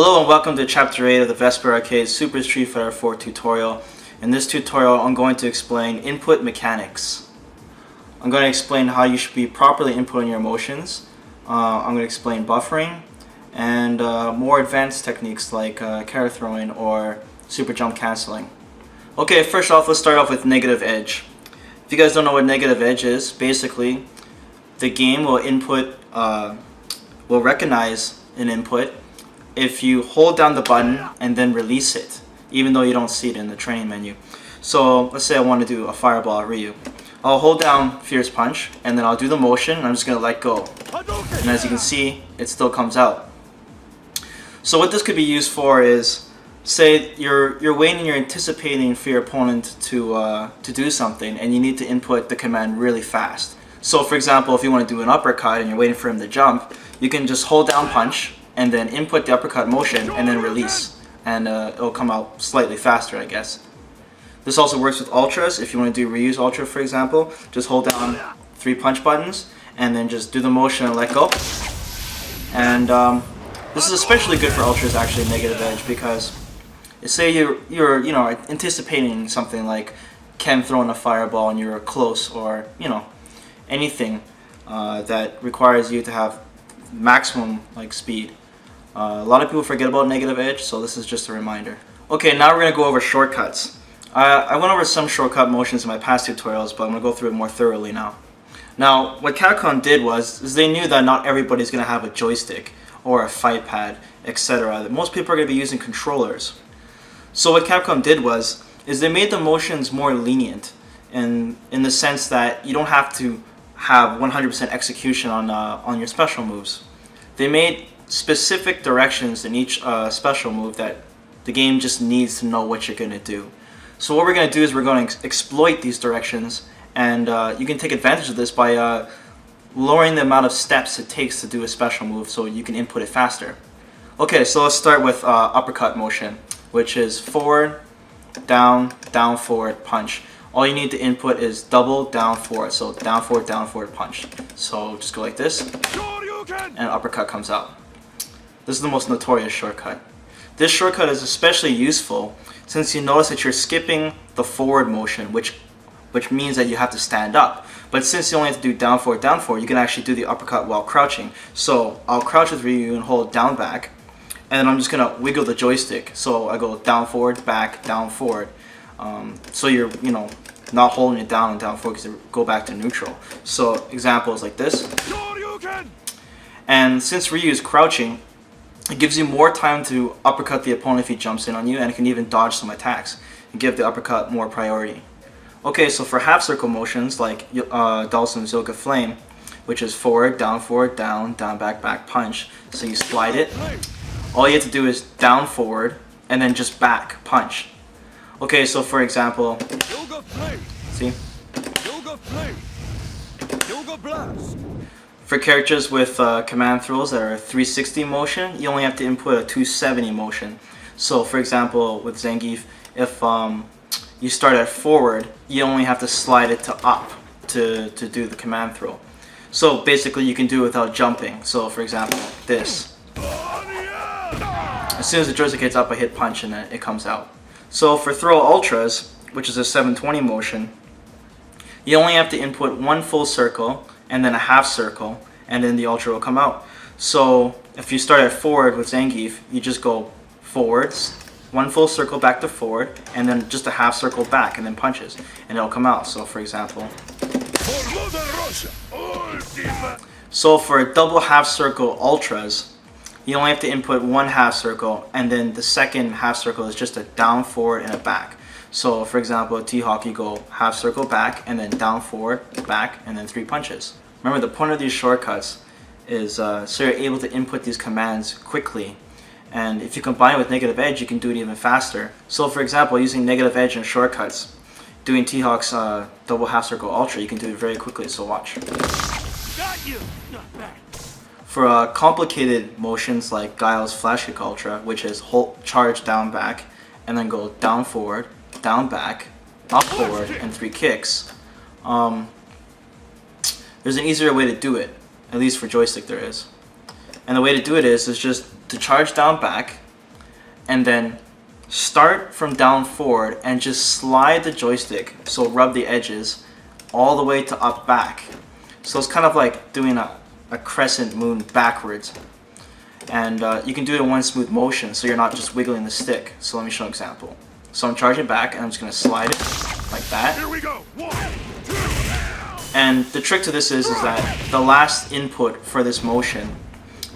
Hello and welcome to Chapter 8 of the Vesper Arcade Super Street Fighter 4 tutorial. In this tutorial I'm going to explain input mechanics. I'm going to explain how you should be properly inputting your emotions. I'm going to explain buffering and more advanced techniques like carry throwing or super jump cancelling. Okay, first off, let's start off with negative edge. If you guys don't know what negative edge is, basically the game will recognize an input if you hold down the button and then release it, even though you don't see it in the training menu. So let's say I want to do a fireball at Ryu. I'll hold down Fierce Punch and then I'll do the motion and I'm just going to let go. And as you can see, it still comes out. So what this could be used for is, say you're waiting and you're anticipating for your opponent to do something and you need to input the command really fast. So for example, if you want to do an uppercut and you're waiting for him to jump, you can just hold down punch and then input the uppercut motion and then release, and it'll come out slightly faster, I guess. This also works with ultras. If you want to do Ryu's ultra, for example, just hold down 3 punch buttons and then just do the motion and let go. And this is especially good for ultras, actually, negative edge, because say you're anticipating something like Ken throwing a fireball and you're close, or anything that requires you to have maximum speed. A lot of people forget about negative edge, so this is just a reminder. Okay, now we're going to go over shortcuts. I went over some shortcut motions in my past tutorials, but I'm going to go through it more thoroughly now. Now, what Capcom did is they knew that not everybody's going to have a joystick or a fight pad, etc. That most people are going to be using controllers. So what Capcom did is they made the motions more lenient, in the sense that you don't have to have 100% execution on your special moves. They made specific directions in each special move that the game just needs to know what you're going to do. So what we're going to do is we're going to exploit these directions, and you can take advantage of this by lowering the amount of steps it takes to do a special move so you can input it faster. Okay, so let's start with uppercut motion, which is forward, down, down, forward, punch. All you need to input is double, down, forward. So down, forward, punch. So just go like this, and uppercut comes out. This is the most notorious shortcut. This shortcut is especially useful since you notice that you're skipping the forward motion, which means that you have to stand up. But since you only have to do down, forward, you can actually do the uppercut while crouching. So I'll crouch with Ryu and hold down, back, and then I'm just gonna wiggle the joystick. So I go down, forward, back, down, forward. So you're not holding it down and down forward because it go back to neutral. So examples like this. And since Ryu is crouching, it gives you more time to uppercut the opponent if he jumps in on you, and it can even dodge some attacks and give the uppercut more priority. Okay, so for half circle motions like Dawson's Yoga Flame, which is forward, down, back, back, punch. So you slide it. All you have to do is down, forward, and then just back, punch. Okay, so for example, see? For characters with command throws that are 360 motion, you only have to input a 270 motion. So for example, with Zangief, if you start at forward, you only have to slide it to up to do the command throw. So basically you can do it without jumping. So for example, this. As soon as the joystick hits up, I hit punch and it comes out. So for throw ultras, which is a 720 motion, you only have to input one full circle and then a half circle, and then the ultra will come out. So if you start at forward with Zangief, you just go forwards, one full circle back to forward, and then just a half circle back, and then punches, and it'll come out. So for example, so for a double half circle ultras, you only have to input one half circle, and then the second half circle is just a down, forward, and a back. So for example, at T-Hawk, you go half circle back, and then down, forward, back, and then 3 punches. Remember, the point of these shortcuts is so you're able to input these commands quickly. And if you combine it with negative edge, you can do it even faster. So for example, using negative edge and shortcuts, doing T-Hawk's double half circle ultra, you can do it very quickly, so watch. Got you. Not bad. For complicated motions like Guile's Flash Kick Ultra, which is hold, charge down, back, and then go down, forward, down, back, up, forward, and 3 kicks, there's an easier way to do it. At least for joystick there is. And the way to do it is just to charge down, back, and then start from down forward and just slide the joystick, so rub the edges, all the way to up back. So it's kind of like doing a crescent moon backwards. And you can do it in one smooth motion, so you're not just wiggling the stick. So let me show an example. So I'm charging back, and I'm just going to slide it like that. Here we go. 1, 2. And the trick to this is that the last input for this motion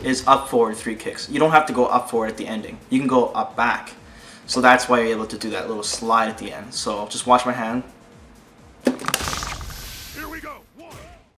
is up forward 3 kicks. You don't have to go up forward at the ending. You can go up back. So that's why you're able to do that little slide at the end. So just watch my hand.